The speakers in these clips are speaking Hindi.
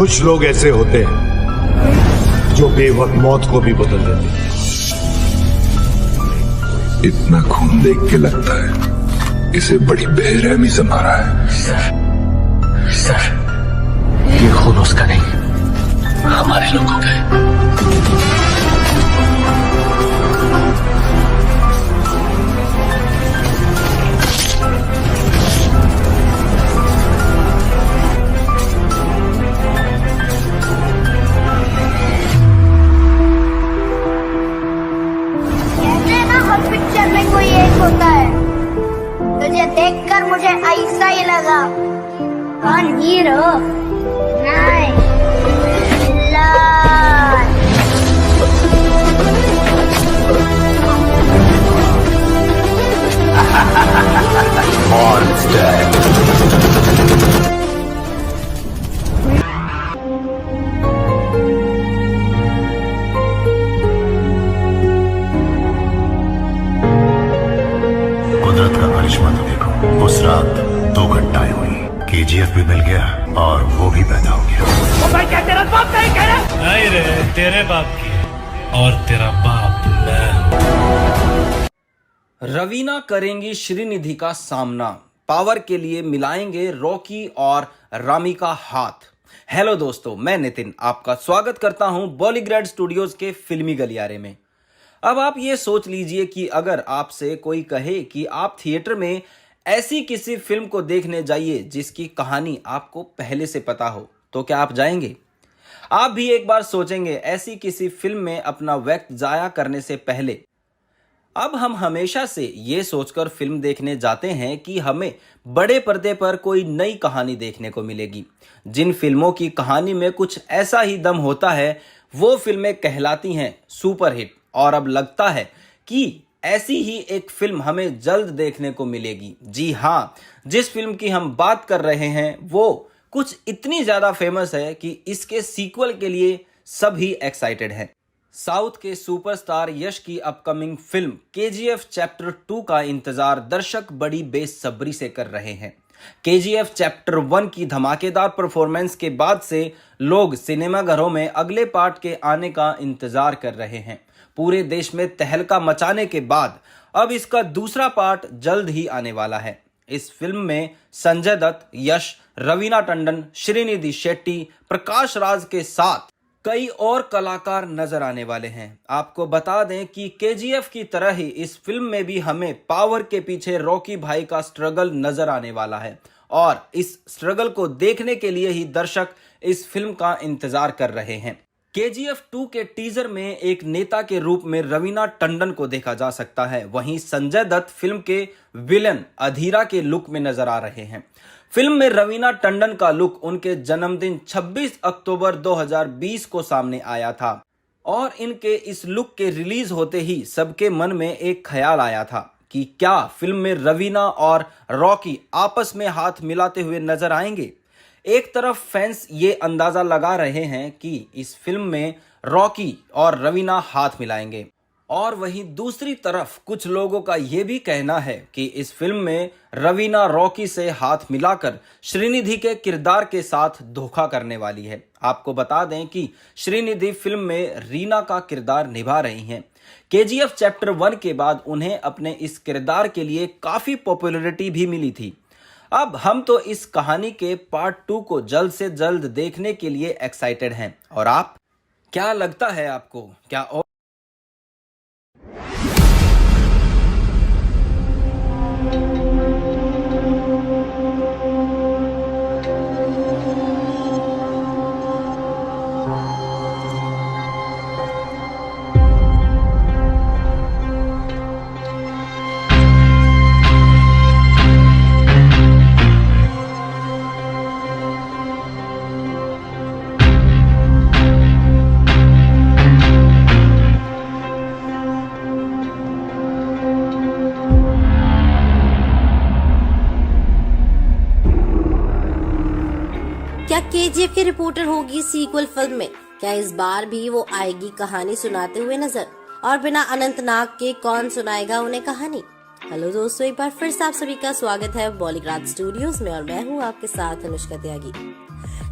कुछ लोग ऐसे होते हैं जो बेवक्त मौत को भी बदल देते हैं। इतना खून देख के लगता है इसे बड़ी बेरहमी से मारा है। सर, ये खून उसका नहीं, हमारे लोगों का है। पिक्चर में कोई एक होता है, तुझे देखकर मुझे ऐसा ही लगा। कौन हीरो? नहीं, विलन। कुदरत का करिश्मा तो देखो, उस रात 2 घटनाएं हुई। केजीएफ भी मिल गया और वो भी पैदा हो गया। भाई क्या तेरा बाप नहीं कह रहा? नहीं रे, तेरे बाप की है और तेरा बाप मैं हूं। रवीना करेंगी श्रीनिधि का सामना, पावर के लिए मिलाएंगे रॉकी और रामी का हाथ। हेलो दोस्तों, मैं नितिन आपका स्वागत करता हूं बॉलीग्रेड स्टूडियोज के फिल्मी गलियारे में। अब आप ये सोच लीजिए कि अगर आपसे कोई कहे कि आप थिएटर में ऐसी किसी फिल्म को देखने जाइए जिसकी कहानी आपको पहले से पता हो, तो क्या आप जाएंगे? आप भी एक बार सोचेंगे ऐसी किसी फिल्म में अपना वक्त जाया करने से पहले। अब हम हमेशा से ये सोचकर फिल्म देखने जाते हैं कि हमें बड़े पर्दे पर कोई नई कहानी देखने को मिलेगी। जिन फिल्मों की कहानी में कुछ ऐसा ही दम होता है, वो फिल्में कहलाती हैं सुपरहिट। और अब लगता है कि ऐसी ही एक फिल्म हमें जल्द देखने को मिलेगी। जी हाँ, जिस फिल्म की हम बात कर रहे हैं वो कुछ इतनी ज़्यादा फेमस है कि इसके सीक्वल के लिए सभी एक्साइटेड हैं। साउथ के सुपरस्टार यश की अपकमिंग फिल्म केजीएफ चैप्टर 2 का इंतजार दर्शक बड़ी बेसब्री से कर रहे हैं। केजीएफ चैप्टर 1 की धमाकेदार परफॉर्मेंस के बाद से लोग सिनेमाघरों में अगले पार्ट के आने का इंतजार कर रहे हैं। पूरे देश में तहलका मचाने के बाद अब इसका दूसरा पार्ट जल्द ही आने वाला है। इस फिल्म में संजय दत्त, यश, रवीना टंडन, श्रीनिधि शेट्टी, प्रकाश राज के साथ कई और कलाकार नजर आने वाले हैं। आपको बता दें कि केजीएफ की तरह ही इस फिल्म में भी हमें पावर के पीछे रॉकी भाई का स्ट्रगल नजर आने वाला है और इस स्ट्रगल को देखने के लिए ही दर्शक इस फिल्म का इंतजार कर रहे हैं। केजीएफ 2 के टीजर में एक नेता के रूप में रवीना टंडन को देखा जा सकता है। वहीं संजय दत्त फिल्म के विलन अधीरा के लुक में नजर आ रहे हैं। फिल्म में रवीना टंडन का लुक उनके जन्मदिन 26 अक्टूबर 2020 को सामने आया था और इनके इस लुक के रिलीज होते ही सबके मन में एक ख्याल आया था कि क्या फिल्म में रवीना और रॉकी आपस में हाथ मिलाते हुए नजर आएंगे। एक तरफ फैंस ये अंदाजा लगा रहे हैं कि इस फिल्म में रॉकी और रवीना हाथ मिलाएंगे और वहीं दूसरी तरफ कुछ लोगों का ये भी कहना है कि इस फिल्म में रवीना रॉकी से हाथ मिलाकर श्रीनिधि के किरदार के साथ धोखा करने वाली है। आपको बता दें कि श्रीनिधि फिल्म में रीना का किरदार निभा रही हैं। केजीएफ चैप्टर 1 के बाद उन्हें अपने इस किरदार के लिए काफी पॉपुलैरिटी भी मिली थी। अब हम तो इस कहानी के पार्ट 2 को जल्द से जल्द देखने के लिए एक्साइटेड हैं। और आप, क्या लगता है आपको? क्या और क्या केजीएफ की रिपोर्टर होगी सीक्वल फिल्म में? क्या इस बार भी वो आएगी कहानी सुनाते हुए नजर? और बिना अनंतनाग के कौन सुनाएगा उन्हें कहानी? हेलो दोस्तों, एक बार फिर से आप सभी का स्वागत है बॉलीग्राड स्टूडियोज में और मैं हूँ आपके साथ अनुष्का त्यागी।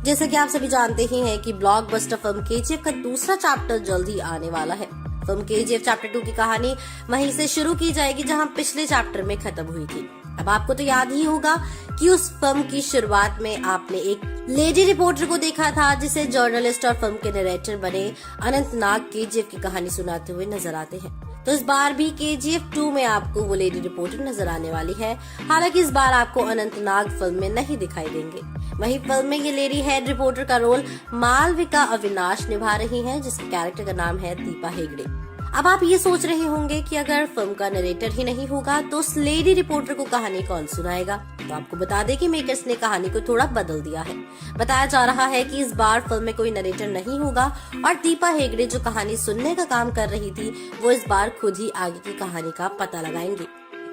जैसे कि आप सभी जानते ही हैं कि ब्लॉकबस्टर फिल्म केजीएफ का दूसरा चैप्टर जल्द ही आने वाला है। फिल्म केजीएफ चैप्टर 2 की कहानी वहीं से शुरू की जाएगी जहां पिछले चैप्टर में खत्म हुई थी। अब आपको तो याद ही होगा कि उस फिल्म की शुरुआत में आपने एक लेडी रिपोर्टर को देखा था जिसे जर्नलिस्ट और फिल्म के नरेटर बने अनंतनाग केजीएफ की कहानी सुनाते हुए नजर आते हैं। तो इस बार भी केजीएफ 2 में आपको वो लेडी रिपोर्टर नजर आने वाली है। हालांकि इस बार आपको अनंतनाग फिल्म में नहीं दिखाई देंगे। वहीं फिल्म में ये लेडी हेड रिपोर्टर का रोल मालविका अविनाश निभा रही हैं, जिसके कैरेक्टर का नाम है दीपा हेगड़े। अब आप ये सोच रहे होंगे कि अगर फिल्म का नरेटर ही नहीं होगा तो उस लेडी रिपोर्टर को कहानी कौन सुनाएगा। तो आपको बता दें कि मेकर्स ने कहानी को थोड़ा बदल दिया है। बताया जा रहा है कि इस बार फिल्म में कोई नरेटर नहीं होगा और दीपा हेगड़े जो कहानी सुनने का काम कर रही थी वो इस बार खुद ही आगे की कहानी का पता लगाएंगे।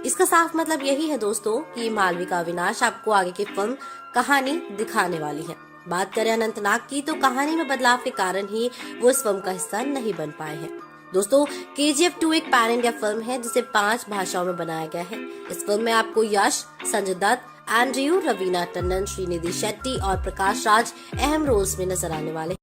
इसका साफ मतलब यही है दोस्तों कि मालविका अविनाश आपको आगे की फिल्म कहानी दिखाने वाली है। बात करें अनंतनाग की तो कहानी में बदलाव के कारण ही वो इस फिल्म का हिस्सा नहीं बन पाए हैं। दोस्तों केजीएफ 2 एक पैन इंडिया फिल्म है जिसे 5 भाषाओं में बनाया गया है। इस फिल्म में आपको यश, संजय दत्त, एंड्रयू, रवीना टंडन, श्रीनिधि शेट्टी और प्रकाश राज अहम रोल्स में नजर आने वाले हैं।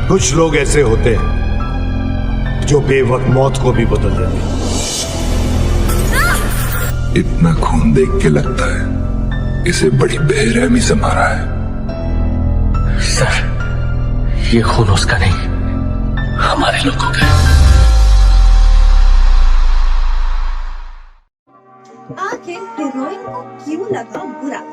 कुछ लोग ऐसे होते हैं जो बेवक्त मौत को भी बदल देते हैं। इतना खून देख के लगता है इसे बड़ी बेरहमी से मारा है। सर, ये खून उसका नहीं, हमारे लोगों का है। आखिर हीरोइन को क्यों लगा बुरा?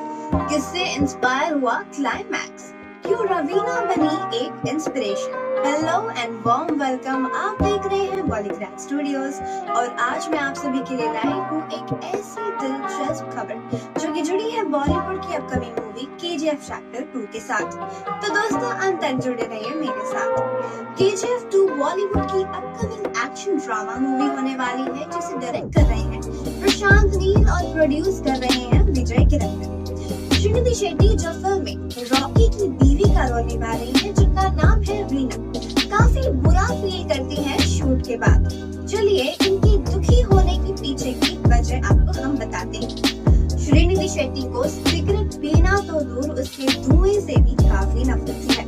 किससे इंस्पायर हुआ क्लाइमैक्स? क्यों रवीना बनी एक inspiration? Hello and warm welcome, आप देख रहे हैं बॉलीग्रैड स्टूडियोज और आज मैं आप सभी के लिए लाई हूँ एक ऐसी दिलचस्प खबर जो कि जुड़ी है बॉलीवुड की अपकमिंग मूवी केजीएफ चैप्टर 2 के साथ। तो दोस्तों अंत तक जुड़े रहिए मेरे साथ। केजीएफ 2 बॉलीवुड की अपकमिंग एक्शन ड्रामा मूवी होने वाली है जिसे डायरेक्ट कर रहे हैं प्रशांत नील और प्रोड्यूस कर रहे हैं विजय किरंदर। श्रीनिधि शेट्टी जो फिल्म में रॉकी की बीवी का रोल निभा रही है जिनका नाम है रीना, काफी बुरा फील करती हैं शूट के बाद। चलिए इनकी दुखी होने के पीछे की वजह आपको हम बताते हैं। श्रीनिधि शेट्टी को सिगरेट पीना तो दूर उसके धुएं से भी काफी नफरत है।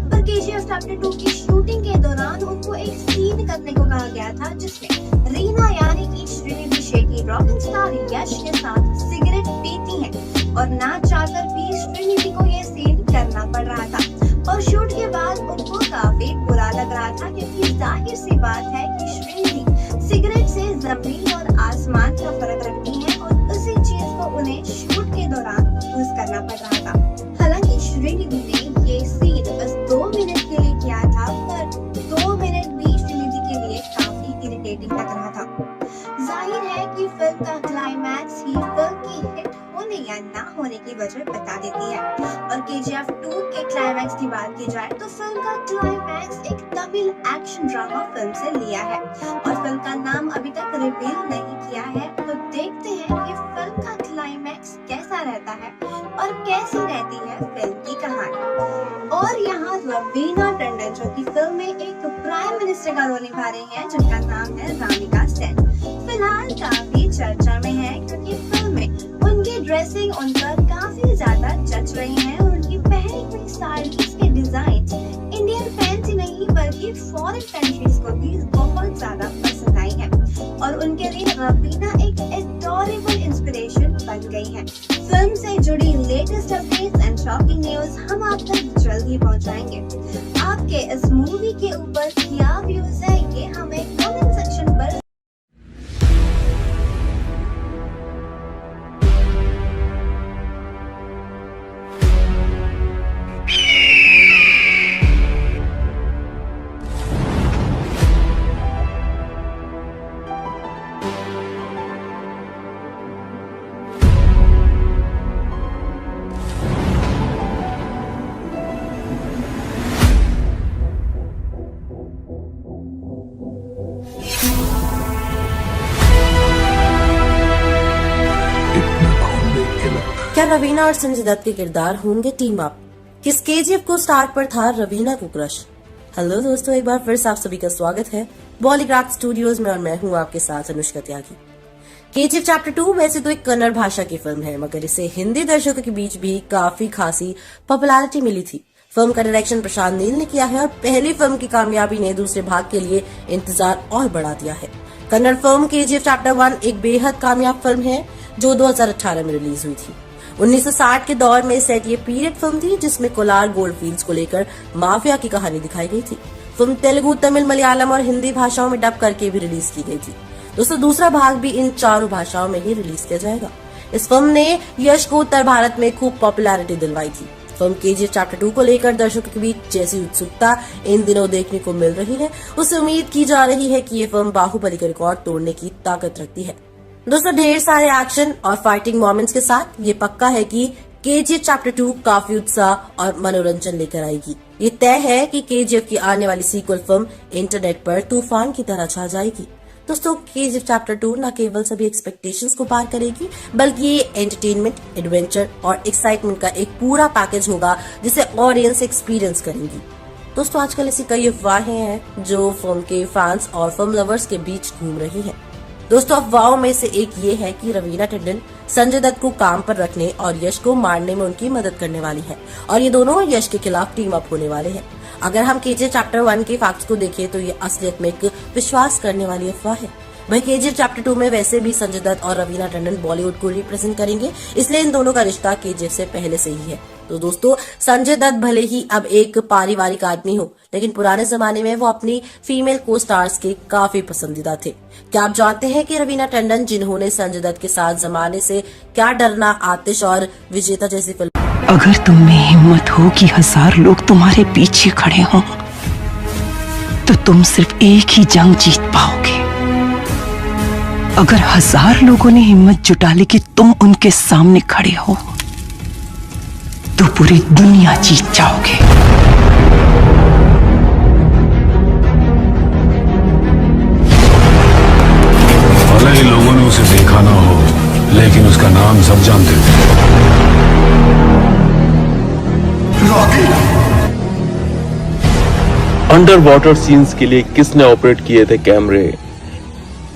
पर केजीएफ चैप्टर 2 की शूटिंग के दौरान उनको एक सीन करने को कहा गया था जिसमें रीना यानी कि श्रीनिधि शेट्टी रॉकिंग स्टार यश के साथ सिगरेट पीती हैं और ना चाहकर भी श्रीनिधि को ये सीन करना पड़ रहा था और शूट के बाद उनको काफी बुरा लग रहा था क्योंकि जाहिर सी बात है कि श्रीनिधि सिगरेट से जमीन और आसमान का फर्क रखती है और उसी चीज को उन्हें शूट के दौरान यूज करना पड़ रहा था। हालांकि श्रीनिधि ने ये सीन बस 2 मिनट के लिए किया था पर 2 मिनट भी श्रीनिधि के लिए काफी इरिटेटिंग लग रहा था। जाहिर है कि फिल्म का क्लाइमैक्स ही फिल्म की हिट होने या ना होने की वजह बता देती है। और केजीएफ 2 के क्लाइमैक्स की बात की जाए तो फिल्म का क्लाइमैक्स एक तमिल एक्शन ड्रामा फिल्म से लिया है और फिल्म का नाम अभी तक रिवील नहीं किया है। तो देखते हैं कि फिल्म का क्लाइमैक्स कैसा रहता है और कैसी रहती है फिल्म की कहानी। और यहाँ रवीना टंडन जो कि फिल्म में एक प्राइम मिनिस्टर का रोल निभा रही हैं जिनका नाम है रामिका सेन, फिलहाल काफी चर्चा में है क्योंकि फिल्म में उनकी ड्रेसिंग उन पर काफी ज्यादा जच रही है और उनकी पहनी हुई साड़ीज के डिजाइन इंडियन फैंस ही नहीं बल्कि फॉरेन कंट्रीज को भी बहुत ज्यादा पसंद आई है और उनके लिए रवीना एक एडोरेबल इंस्पिरेशन बन गई है। फिल्म से जुड़ी latest updates and shocking news हम आप तक जल्द ही पहुंचाएंगे। आपके इस मूवी के ऊपर क्या व्यूज है ये हमें कमेंट सेक्शन पर क्या रवीना और संजय दत्त के किरदार होंगे टीम अप? किस केजीएफ को स्टार पर था रवीना को क्रश? हेलो दोस्तों, एक बार फिर से आप सभी का स्वागत है बॉलीग्राफ स्टूडियोज में और मैं हूं आपके साथ अनुष्का त्यागी। केजीएफ चैप्टर 2 वैसे तो एक कन्नड़ भाषा की फिल्म है, मगर इसे हिंदी दर्शकों के बीच भी काफी खासी पॉपुलैरिटी मिली थी। फिल्म का डायरेक्शन प्रशांत नील ने किया है और पहली फिल्म की कामयाबी ने दूसरे भाग के लिए इंतजार और बढ़ा दिया है। कन्नड़ फिल्म केजीएफ चैप्टर 1 एक बेहद कामयाब फिल्म है जो 2018 में रिलीज हुई थी। 1960 के दौर में सेट ये पीरियड फिल्म थी जिसमें कोलार गोल्डफील्ड्स को लेकर माफिया की कहानी दिखाई गई थी। फिल्म तेलुगु, तमिल, मलयालम और हिंदी भाषाओं में डब करके भी रिलीज की गई थी। दोस्तों, दूसरा भाग भी इन चारों भाषाओं में ही रिलीज किया जाएगा। इस फिल्म ने यश को उत्तर भारत में खूब पॉपुलैरिटी दिलवाई थी। फिल्म केजीएफ चैप्टर 2 को लेकर दर्शकों के बीच जैसी उत्सुकता इन दिनों देखने को मिल रही है, उससे उम्मीद की जा रही है कि ये फिल्म बाहुबली का रिकॉर्ड तोड़ने की ताकत रखती है। दोस्तों, ढेर सारे एक्शन और फाइटिंग मोमेंट्स के साथ ये पक्का है कि केजीएफ चैप्टर 2 काफी उत्साह और मनोरंजन लेकर आएगी। ये तय है कि केजीएफ की आने वाली सीक्वल फिल्म इंटरनेट पर तूफान की तरह छा जाएगी। दोस्तों, केजीएफ चैप्टर 2 न केवल सभी एक्सपेक्टेशंस को पार करेगी, बल्कि ये एंटरटेनमेंट, एडवेंचर और एक्साइटमेंट का एक पूरा पैकेज होगा जिसे ऑडियंस एक्सपीरियंस करेंगी। दोस्तों, आजकल ऐसी कई अफवाहें हैं जो फिल्म के फैंस और फिल्म लवर्स के बीच घूम रही हैं। दोस्तों, अफवाहों में से एक ये है कि रवीना टंडन संजय दत्त को काम पर रखने और यश को मारने में उनकी मदद करने वाली है और ये दोनों यश के खिलाफ टीम अप होने वाले हैं। अगर हम केजीएफ चैप्टर 1 के फैक्ट्स को देखें तो ये असलियत में एक विश्वास करने वाली अफवाह है। वही केजीएफ चैप्टर 2 में वैसे भी संजय दत्त और रवीना टंडन बॉलीवुड को रिप्रेजेंट करेंगे, इसलिए इन दोनों का रिश्ता केजीएफ से पहले से ही है। तो दोस्तों, संजय दत्त भले ही अब एक पारिवारिक आदमी हो, लेकिन पुराने जमाने में वो अपनी फीमेल को स्टार्स के काफी पसंदीदा थे। क्या आप जानते हैं कि रवीना टंडन, जिन्होंने संजय दत्त के साथ जमाने से क्या डरना, आतिश और विजेता जैसी फिल्म। अगर तुम में हिम्मत हो कि 1000 लोग तुम्हारे पीछे खड़े हों, तो तुम सिर्फ एक ही जंग जीत पाओगे। अगर 1000 लोगों ने हिम्मत जुटा ली कि तुम उनके सामने खड़े हो, तो पूरी दुनिया जीत जाओगे। भले ही लोगों ने उसे देखा ना हो, लेकिन उसका नाम सब जानते थे। अंडर वाटर सीन्स के लिए किसने ऑपरेट किए थे कैमरे?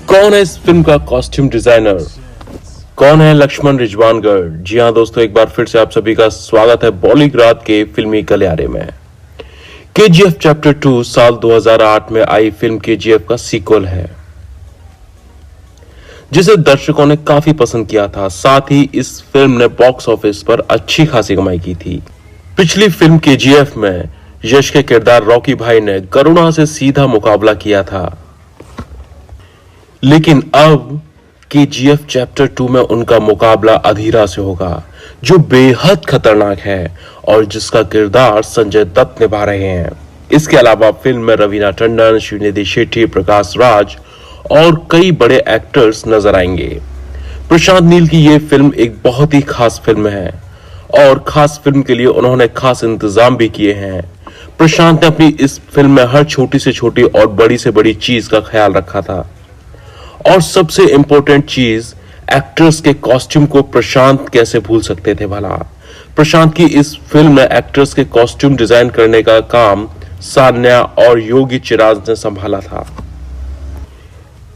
कौन है इस फिल्म का कॉस्ट्यूम डिजाइनर? कौन है लक्ष्मण रिजवानगढ़? जी हाँ दोस्तों, एक बार फिर से आप सभी का स्वागत है बॉलीग्राफ के फिल्मी गलियारे में। केजीएफ चैप्टर 2 साल 2008 में आई फिल्म केजीएफ का सीक्वल है, जिसे दर्शकों ने काफी पसंद किया था। साथ ही इस फिल्म ने बॉक्स ऑफिस पर अच्छी खासी कमाई की थी। पिछली फिल्म केजीएफ में यश के किरदार रॉकी भाई ने करुणा से सीधा मुकाबला किया था, लेकिन अब केजीएफ चैप्टर 2 में उनका मुकाबला अधीरा से होगा, जो बेहद खतरनाक है और जिसका किरदार संजय दत्त निभा रहे हैं। इसके अलावा फिल्म में रवीना टंडन, श्रीनिधि शेट्टी, प्रकाश राज और कई बड़े एक्टर्स नजर आएंगे। प्रशांत नील की यह फिल्म एक बहुत ही खास फिल्म है और खास फिल्म के लिए उन्होंने खास इंतजाम भी किए हैं। प्रशांत ने अपनी इस फिल्म में हर छोटी से छोटी और बड़ी से बड़ी चीज का ख्याल रखा था, और सबसे इंपॉर्टेंट चीज, एक्टर्स के कॉस्ट्यूम को प्रशांत कैसे भूल सकते थे भला। प्रशांत की इस फिल्म में एक्टर्स के कॉस्ट्यूम डिजाइन करने का काम सान्या और योगी चिराज ने संभाला था।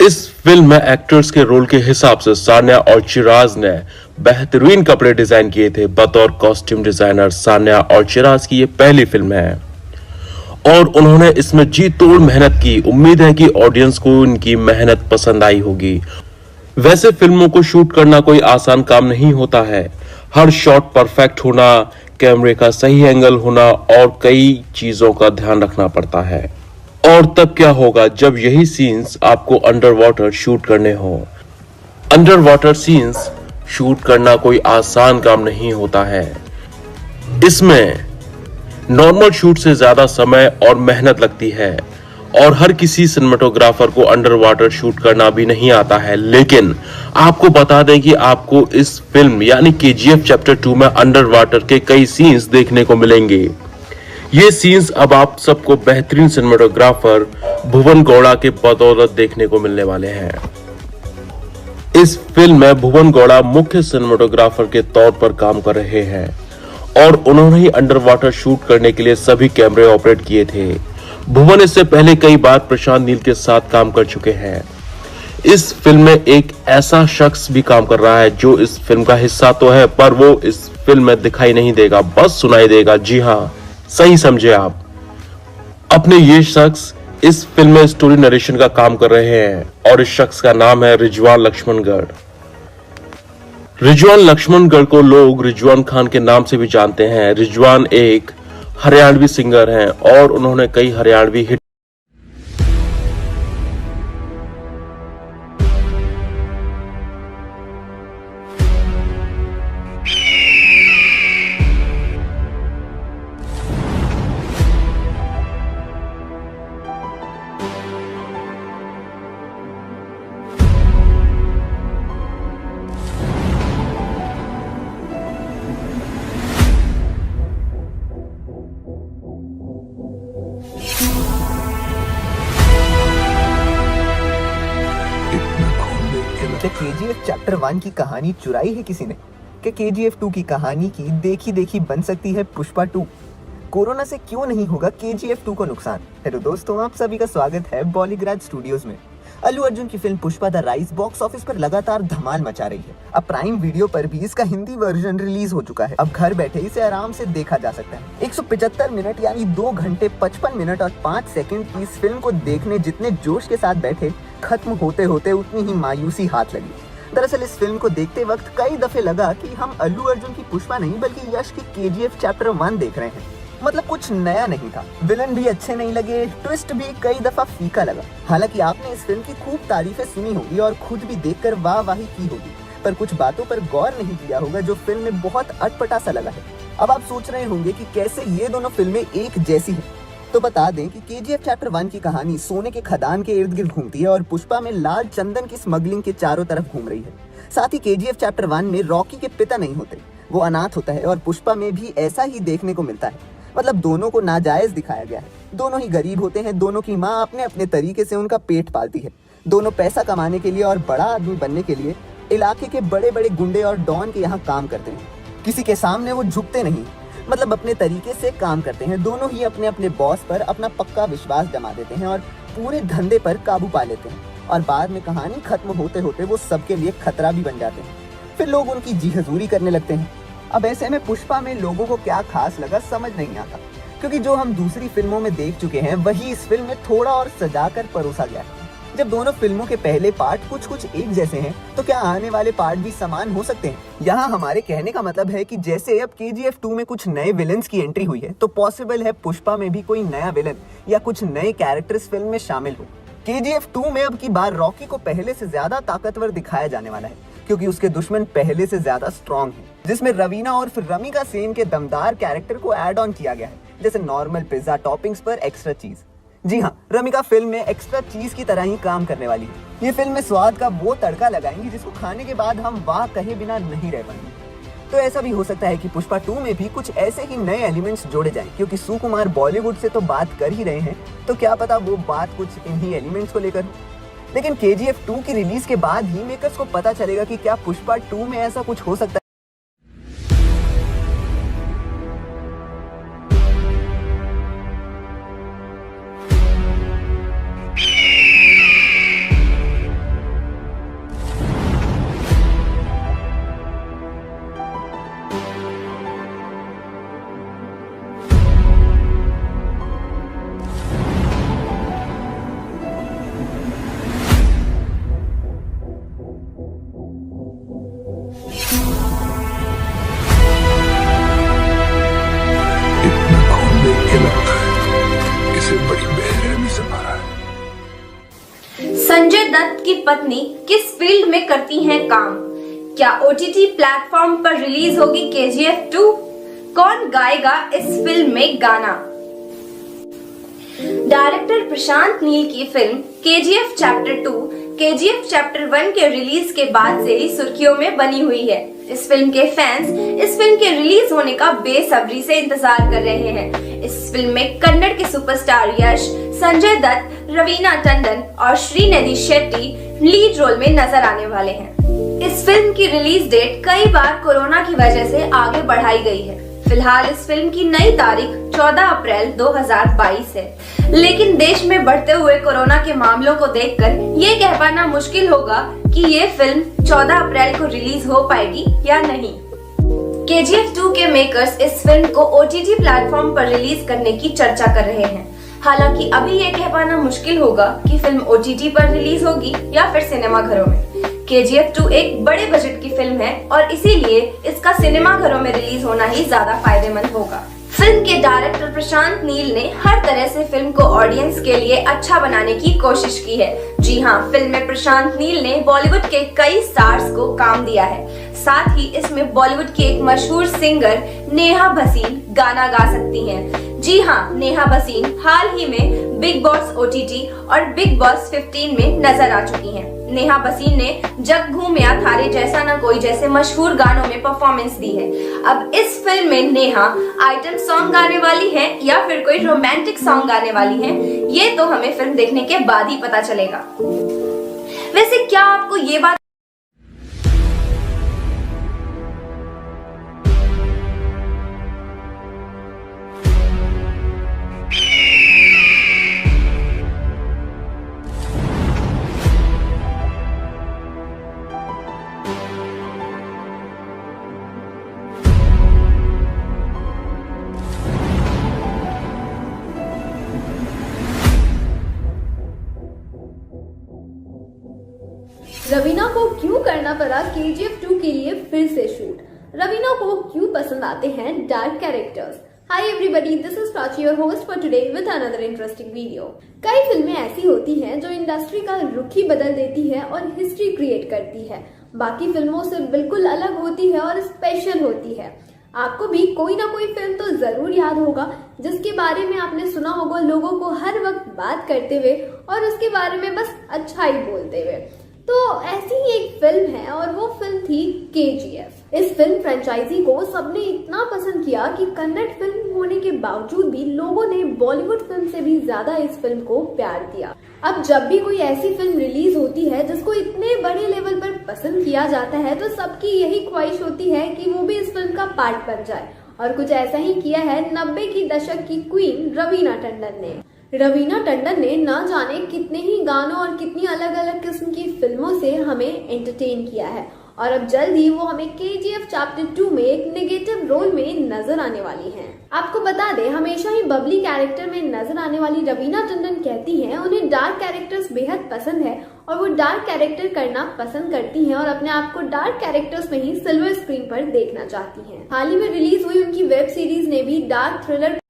इस फिल्म में एक्टर्स के रोल के हिसाब से सान्या और चिराज ने बेहतरीन कपड़े डिजाइन किए थे। बतौर कॉस्ट्यूम डिजाइनर सान्या और चिराज की ये पहली फिल्म है और उन्होंने इसमें जी तोड़ मेहनत की। उम्मीद है कि ऑडियंस को इनकी मेहनत पसंद आई होगी। वैसे फिल्मों को शूट करना कोई आसान काम नहीं होता है। हर शॉट परफेक्ट होना, कैमरे का सही एंगल होना और कई चीजों का ध्यान रखना पड़ता है। और तब क्या होगा जब यही सीन्स आपको अंडर वाटर शूट करने हो। अंडर वाटर सीन्स शूट करना कोई आसान काम नहीं होता है। इसमें नॉर्मल शूट से ज्यादा समय और मेहनत लगती है और हर किसी सिनेमेटोग्राफर को अंडर वाटर शूट करना भी नहीं आता है। लेकिन आपको बता दें कि आपको इस फिल्म यानी केजीएफ चैप्टर 2 में अंडर वाटर के कई सीन्स देखने को मिलेंगे। ये सीन्स अब आप सबको बेहतरीन सिनेमेटोग्राफर भुवन गौड़ा के बदौलत देखने को मिलने वाले हैं। इस फिल्म में भुवन गौड़ा मुख्य सिनेमेटोग्राफर के तौर पर काम कर रहे हैं और उन्होंने ही अंडर वाटर शूट करने के लिए सभी कैमरे ऑपरेट किए थे। भुवन इससे पहले कई बार प्रशांत नील के साथ काम कर चुके हैं। इस फिल्म में एक ऐसा शख्स भी काम कर रहा है जो इस फिल्म का हिस्सा तो है, पर वो इस फिल्म में दिखाई नहीं देगा, बस सुनाई देगा। जी हाँ, सही समझे आप। अपने ये शख्स इस फिल्म में स्टोरी नरेशन का काम कर रहे हैं और इस शख्स का नाम है रिजवान लक्ष्मणगढ़। रिजवान लक्ष्मणगढ़ को लोग रिजवान खान के नाम से भी जानते हैं। रिजवान एक हरियाणवी सिंगर हैं और उन्होंने कई हरियाणवी हिट KGF चैप्टर 1 की कहानी चुराई है किसी ने? कि KGF 2 की कहानी की देखी देखी बन सकती है पुष्पा 2? कोरोना से क्यों नहीं होगा KGF 2 को नुकसान? हेलो दोस्तों, आप सभी का स्वागत है बॉलीग्राड स्टूडियोज में। अल्लू अर्जुन की film Pushpa the rise box office पर लगातार धमाल मचा रही है। अब प्राइम वीडियो पर भी इसका हिंदी वर्जन रिलीज हो चुका है। अब घर बैठे इसे आराम से देखा जा सकता है। 175 मिनट यानी 2 घंटे 55 मिनट और 5 सेकंड की इस फिल्म को देखने जितने जोश के साथ बैठे, खत्म होते होते उतनी ही मायूसी हाथ लगी। दरअसल इस फिल्म को देखते वक्त कई दफे लगा कि हम अल्लू अर्जुन की पुष्पा नहीं बल्कि यश की KGF चैप्टर 1 देख रहे हैं। मतलब कुछ नया नहीं था, विलन भी अच्छे नहीं लगे, ट्विस्ट भी कई दफा फीका लगा। हालांकि आपने इस फिल्म की खूब तारीफें सुनी होगी और खुद भी देखकर वाहवाही की होगी, पर कुछ बातों पर गौर नहीं किया होगा जो फिल्म में बहुत अटपटा सा लगा है। अब आप सोच रहे होंगे कि कैसे ये दोनों फिल्में एक जैसी है। तो बता दें कि KGF चैप्टर 1 की कहानी सोने के खदान के इर्द गिर्द घूमती है और पुष्पा में लाल चंदन की स्मगलिंग के चारों तरफ घूम रही है। साथ ही KGF चैप्टर 1 में रॉकी के पिता नहीं होते, वो अनाथ होता है और पुष्पा में भी ऐसा ही देखने को मिलता है। मतलब दोनों को नाजायज दिखाया गया है। दोनों ही गरीब होते हैं, दोनों की माँ अपने अपने तरीके से उनका पेट पालती है। दोनों पैसा कमाने के लिए और बड़ा आदमी बनने के लिए इलाके के बड़े बड़े गुंडे और डॉन के यहाँ काम करते हैं। किसी के सामने वो झुकते नहीं, मतलब अपने तरीके से काम करते हैं। दोनों ही अपने अपने बॉस पर अपना पक्का विश्वास जमा देते हैं और पूरे धंधे पर काबू पा लेते हैं। और बाद में कहानी खत्म होते होते वो सबके लिए खतरा भी बन जाते हैं। फिर लोग उनकी जी हजूरी करने लगते हैं। अब ऐसे में पुष्पा में लोगों को क्या खास लगा समझ नहीं आता, क्योंकि जो हम दूसरी फिल्मों में देख चुके हैं वही इस फिल्म में थोड़ा और सजाकर परोसा गया है। जब दोनों फिल्मों के पहले पार्ट कुछ एक जैसे हैं, तो क्या आने वाले पार्ट भी समान हो सकते हैं? यहाँ हमारे कहने का मतलब है कि जैसे अब KGF 2 में कुछ नए विलन्स की एंट्री हुई है, तो पॉसिबल है पुष्पा में भी कोई नया विलन या कुछ नए कैरेक्टर्स फिल्म में शामिल हो। KGF 2 में अब की बार रॉकी को पहले से ज्यादा ताकतवर दिखाया जाने वाला है, क्योंकि उसके दुश्मन पहले से ज्यादा स्ट्रॉन्ग हैं, जिसमें रवीना और फिर रमिका सेन के दमदार कैरेक्टर को ऐड ऑन किया गया है, जैसे नॉर्मल पिज्जा टॉपिंग्स पर एक्स्ट्रा चीज। जी हाँ, रमिका फिल्म में एक्स्ट्रा चीज की तरह ही काम करने वाली है। ये फिल्म में स्वाद का वो तड़का लगाएंगी जिसको खाने के बाद हम वाह कहे बिना नहीं रह पाएंगे। तो ऐसा भी हो सकता है कि पुष्पा 2 में भी कुछ ऐसे ही नए एलिमेंट्स जोड़े जाएं, क्योंकि सुकुमार बॉलीवुड से तो बात कर ही रहे हैं, तो क्या पता वो बात कुछ इन्हीं एलिमेंट्स को लेकर। लेकिन KGF 2 की रिलीज के बाद ही मेकर्स को पता चलेगा कि क्या पुष्पा 2 में ऐसा कुछ हो सकता है। संजय दत्त की पत्नी किस फील्ड में करती हैं काम? क्या OTT प्लेटफॉर्म पर रिलीज होगी KGF 2? कौन गाएगा इस फिल्म में गाना? डायरेक्टर प्रशांत नील की film KGF chapter 2 KGF chapter 1 के रिलीज के बाद से ही सुर्खियों में बनी हुई है। इस फिल्म के फैंस इस फिल्म के रिलीज होने का बेसब्री से इंतजार कर रहे हैं। इस फिल्म में कन्नड़ के सुपरस्टार यश, संजय दत्त, रवीना टंडन और श्रीनिधि शेट्टी लीड रोल में नजर आने वाले हैं। इस फिल्म की रिलीज डेट कई बार कोरोना की वजह से आगे बढ़ाई गई है। फिलहाल इस फिल्म की नई तारीख 14 अप्रैल 2022 है, लेकिन देश में बढ़ते हुए कोरोना के मामलों को देखकर ये कह पाना मुश्किल होगा कि ये फिल्म 14 अप्रैल को रिलीज हो पाएगी या नहीं। KGF 2 के मेकर्स इस फिल्म को OTT प्लेटफॉर्म पर रिलीज करने की चर्चा कर रहे हैं। हालांकि अभी ये कह पाना मुश्किल होगा कि फिल्म OTT पर रिलीज होगी या फिर सिनेमा घरों में। KGF 2 एक बड़े बजट की फिल्म है और इसीलिए इसका सिनेमा घरों में रिलीज होना ही ज्यादा फायदेमंद होगा। फिल्म के डायरेक्टर प्रशांत नील ने हर तरह से फिल्म को ऑडियंस के लिए अच्छा बनाने की कोशिश की है। जी हाँ, फिल्म में प्रशांत नील ने बॉलीवुड के कई स्टार्स को काम दिया है। साथ ही इसमें बॉलीवुड की एक मशहूर सिंगर नेहा भसीन गाना गा सकती हैं। जी हाँ, नेहा भसीन हाल ही में बिग बॉस OTT और बिग बॉस 15 में नजर आ चुकी हैं। नेहा भसीन ने जग घूमिया थारे जैसा न कोई जैसे मशहूर गानों में परफॉर्मेंस दी है। अब इस फिल्म में नेहा आइटम सॉन्ग गाने वाली हैं या फिर कोई रोमांटिक सॉन्ग गाने वाली हैं, ये तो हमें फिल्म देखने के बाद ही पता चलेगा। वैसे क्या आपको ये बात रवीना को क्यों करना पड़ा KGF 2 के लिए फिर से शूट? रवीना को क्यों पसंद आते हैं dark characters? Hi everybody, this is Prachi, your host for today with another interesting video. कई फिल्में ऐसी होती हैं जो इंडस्ट्री का रुख ही बदल देती है और हिस्ट्री क्रिएट करती है। बाकी फिल्मों से बिल्कुल अलग होती है और स्पेशल होती है। आपको भी कोई ना कोई फिल्म तो जरूर याद होगा जिसके बारे में आपने सुना होगा लोगों को हर वक्त बात करते हुए और उसके बारे में बस अच्छा ही बोलते हुए। तो ऐसी ही एक फिल्म है और वो फिल्म थी KGF। इस फिल्म फ्रेंचाइजी को सबने इतना पसंद किया कि कन्नड़ फिल्म होने के बावजूद भी लोगों ने बॉलीवुड फिल्म से भी ज्यादा इस फिल्म को प्यार दिया। अब जब भी कोई ऐसी फिल्म रिलीज होती है जिसको इतने बड़े लेवल पर पसंद किया जाता है तो सबकी यही ख्वाहिश होती है कि वो भी इस फिल्म का पार्ट बन जाए, और कुछ ऐसा ही किया है 90 की दशक की क्वीन रवीना टंडन ने। रवीना टंडन ने न जाने कितने ही गानों और कितनी अलग अलग किस्म की फिल्मों से हमें एंटरटेन किया है, और अब जल्द ही वो हमें KGF चैप्टर 2 में एक नेगेटिव रोल में नजर आने वाली हैं। आपको बता दें, हमेशा ही बबली कैरेक्टर में नजर आने वाली रवीना टंडन कहती हैं उन्हें डार्क कैरेक्टर्स बेहद पसंद है और वो डार्क कैरेक्टर करना पसंद करती हैं और अपने आप को डार्क कैरेक्टर्स में ही सिल्वर स्क्रीन पर देखना चाहती हैं। हाल ही में रिलीज हुई उनकी वेब सीरीज ने भी डार्क थ्रिलर